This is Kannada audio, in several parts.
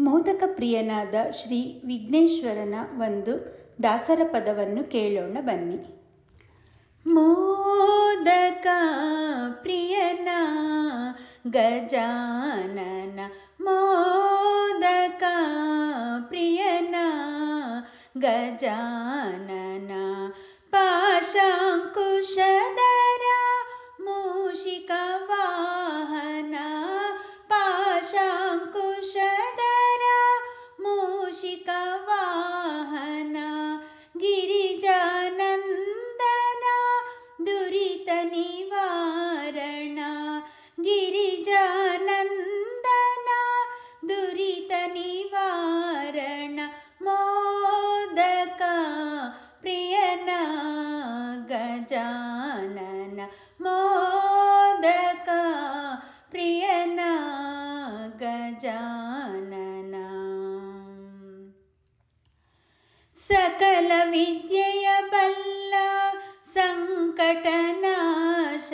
ಮೋದಕ ಪ್ರಿಯನಾದ ಶ್ರೀ ವಿಘ್ನೇಶ್ವರನ ಒಂದು ದಾಸರ ಪದವನ್ನು ಕೇಳೋಣ ಬನ್ನಿ. ಮೋದಕ ಪ್ರಿಯನ ಗಜಾನನ, ಮೋದಕ ಪ್ರಿಯನ ಗಜಾನನ, ಪಾಶಾಂಕುಶಧರ ಮೂಷಿಕ ವಾಹನ, ಪಾಶಾಂಕುಶಧರ ಮೂಷಿಕ ವಾಹನ, ಗಿರಿಜಾನಂದನ ದುರಿತ ನಿವಾರಣ, ಗಿರಿಜಾನಂದನ ದುರಿತ ನಿವಾರಣ, ಮೋದಕ ಪ್ರಿಯನ ಗಜಾನನ, ಮೋದಕ ಪ್ರಿಯನ ಗಜಾನನ. ಸಕಲ ವಿದ್ಯೆಯ ಬಲ್ಲ ಸಂಕಟನಾಶ,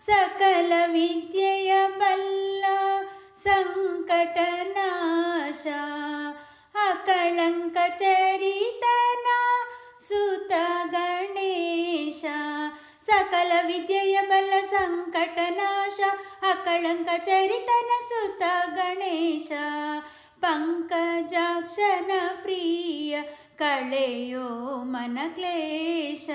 ಸಕಲ ವಿದ್ಯೆಯ ಬಲ್ಲ ಸಂಕಟನಾಶ, ಅಕಳಂಕ ಚರಿತನ ಸುತ ಗಣೇಶ, ಸಕಲ ವಿದ್ಯೆಯ ಬಲ್ಲ ಸಂಕಟನಾಶ, ಅಕಳಂಕ ಚರಿತನ ಸುತ ಗಣೇಶ, ಪಂಕಜಾಕ್ಷನ ಪ್ರಿಯ ಕಳೆಯೋ ಮನ ಕ್ಲೇಶ,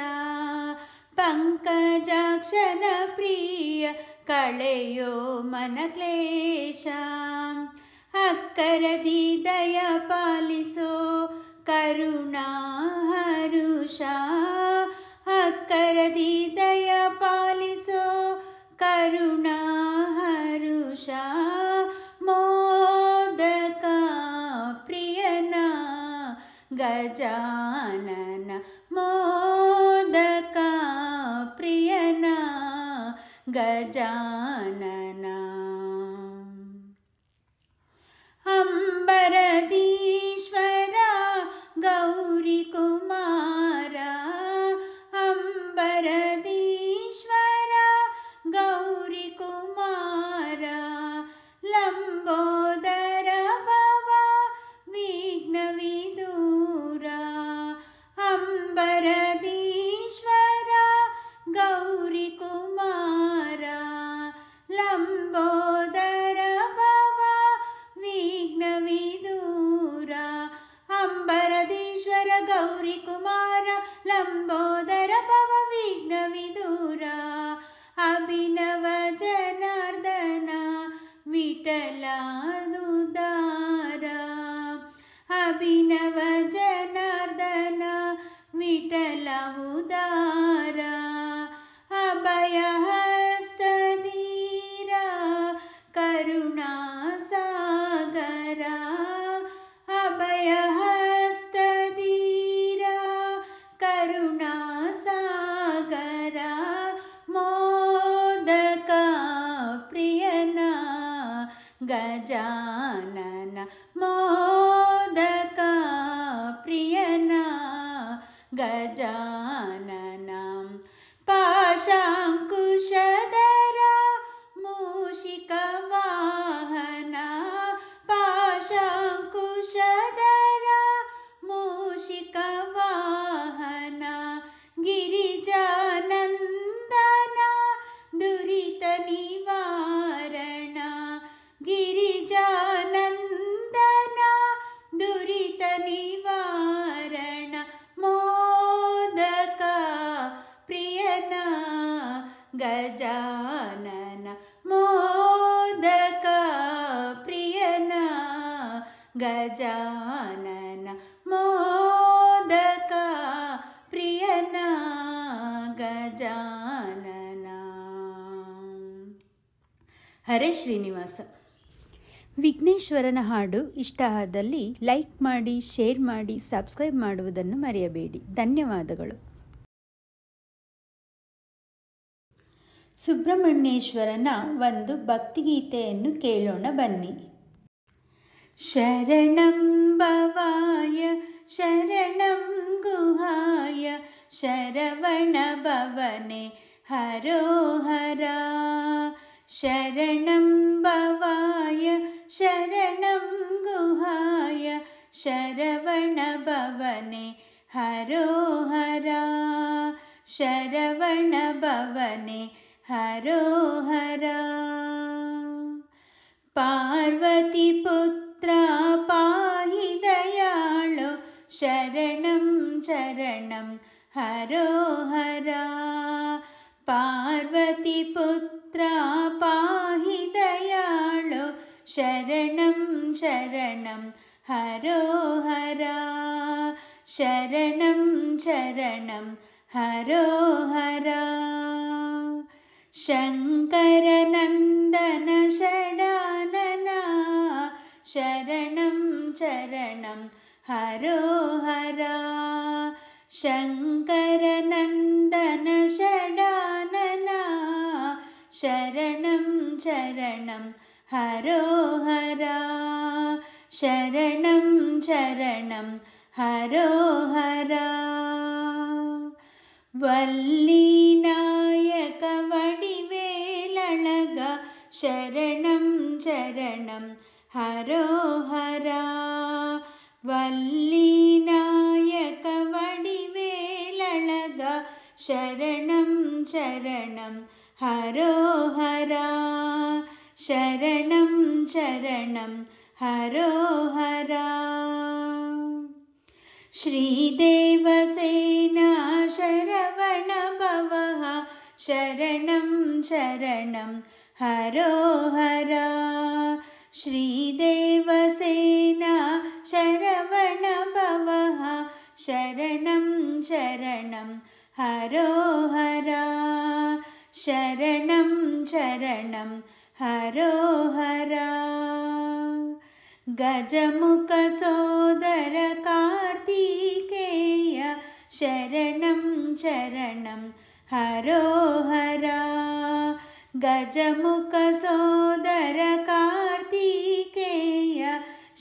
ಪಂಕಜಾಕ್ಷನ ಪ್ರಿಯ ಕಳೆಯೋ ಮನ ಕ್ಲೇಶ, ಅಕ್ಕರದಿ ದಯ ಪಾಲಿಸೋ ಕರುಣಾ ಹರುಷ, ಅಕ್ಕರದಿ ದಯ ಪಾಲಿಸೋ ಕರುಣಾ ಹರುಷ, ಮೋದಕ ಪ್ರಿಯನ ಗಜಾನನ, ಮೋದಕ ಪ್ರಿಯನ ಗಜಾನನ. ಅಂಬರದೀಶ್ವರ ಗೌರಿ ಕುಮಾರ, ಅಂಬರದೀಶ್ವರ ಗೌರಿ ಕುಮಾರ, ಲಂಬೋದರ ಭವ ವಿಘ್ನ ವಿದೂರ, ಅಂಬರದೀಶ್ವರ ಗೌರಿ ಕುಮಾರ, ಲಂಬೋದರ ಭವ ವಿಘ್ನ ವಿದೂರ, ಅಂಬರದೀಶ್ವರ ಗೌರಿ ಕುಮಾರ, ಲಂಬೋದರ ಭವ ವಿಘ್ನ ವಿದೂರ, ಅಭಿನವ ಜನಾರ್ದನ ವಿಠಲಾದುದಾರ, ಅಭಿನವ ಜನಾರ್ದನ ವಿಠಲ ಉದಾರ, ಅಭಯ ಹಸ್ತಧೀರ ಕರುಣಾ ಸಾಗರ, ಅಭಯ ಹಸ್ತಧೀರ ಕರುಣಾ ಸಾಗರ, ಮೋದಕ ಪ್ರಿಯನ ಗಜಾನನ, ಮೋದಕ ಪ್ರಿಯನ ಗಜಾನನ, ಪಾಶಾಂಕುಶಧರ ಮೂಷಿಕ ವಾಹನ, ಪಾಶಾಂಕುಶಧರ ಮೂಷಿಕ ವಾಹನ, ಗಿರಿಜಾನಂದನ ದುರಿತ ನಿವಾರಣ, ಗಿರಿಜಾನಂದನ ದುರಿತ ನಿವಾರಣ, ಮೋದಕ ಪ್ರಿಯನ ಗಜಾನನ, ಮೋದಕ ಪ್ರಿಯನ ಗಜಾನನ, ಮೋದಕ ಪ್ರಿಯನ ಗಜಾನನ. ಹರೇ ಶ್ರೀನಿವಾಸ. ವಿಘ್ನೇಶ್ವರನ ಹಾಡು ಇಷ್ಟ ಆದಲ್ಲಿ ಲೈಕ್ ಮಾಡಿ, ಶೇರ್ ಮಾಡಿ, ಸಬ್ಸ್ಕ್ರೈಬ್ ಮಾಡುವುದನ್ನು ಮರೆಯಬೇಡಿ. ಧನ್ಯವಾದಗಳು. ಸುಬ್ರಹ್ಮಣ್ಯೇಶ್ವರನ ಒಂದು ಭಕ್ತಿಗೀತೆಯನ್ನು ಕೇಳೋಣ ಬನ್ನಿ. ಶರಣಂ ಭವಾಯ ಶರಣಂ ಗುಹಾಯ ಶರವಣ ಭವನೆ ಹರೋ ಹರ, ಶರಣಂ ಭವಾಯ शरणं गुहाय शरवणभवने हरोहरा शरवणभवने हरोहरा पार्वतीपुत्रा पाहि दयाळो शरणं चरणं हरोहरा पार्वतीपुत्रा पाहि दयाळो शरणं चरणं हरोहरा शरणं चरणं हरोहरा शङ्करनन्दन षडानना शरणं चरणं हरोहरा शङ्करनन्दन षडानना शरणं चरणं हरोहरा शरणं चरणं हरोहरा वल्लीनायक वडिवेलळग शरणं चरणं हरोहरा वल्लीनायक वडिवेलळग शरणं चरणं हरोहरा शरणं चरणं हरोहरा श्रीदेवसेना शरवणभवः शरणं चरणं हरोहरा श्रीदेवसेना शरवणभवः शरणं चरणं हरोहरा शरणं चरणं हरोहरा गजमुखसोदर कार्तिकेय शरणं चरणं हरोहरा गजमुखसोदर कार्तिकेय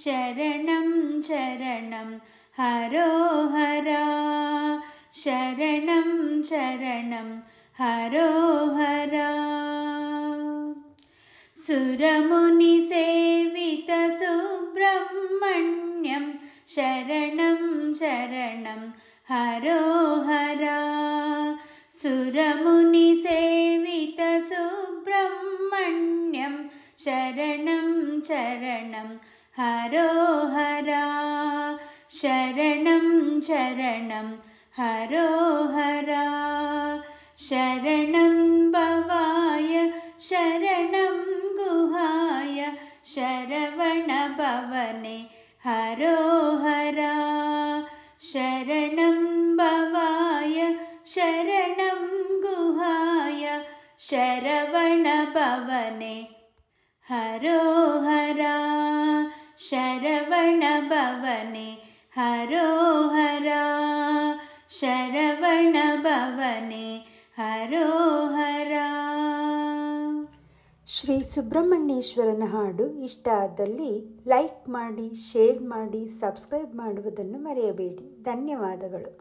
शरणं चरणं हरोहरा शरणं चरणं हरोहरा सुरमुनिसेवित सुब्रह्मण्यं शरणं चरणं हरोहरा सुरमुनिसेवित सुब्रह्मण्यं शरणं चरणं हरोहरा शरणं चरणं हरोहरा शरणं भवाय शरणं गुहाय शरवणभवने हरोहरा शरणं भवाय शरणं गुहाय शरवणभवने हरोहरा शरवणभवने हरोहरा शरवणभवने हरोहरा ಶ್ರೀ ಸುಬ್ರಹ್ಮಣ್ಯೇಶ್ವರನ ಹಾಡು ಇಷ್ಟ ಆದಲ್ಲಿ ಲೈಕ್ ಮಾಡಿ, ಶೇರ್ ಮಾಡಿ, ಸಬ್ಸ್ಕ್ರೈಬ್ ಮಾಡುವುದನ್ನು ಮರೆಯಬೇಡಿ. ಧನ್ಯವಾದಗಳು.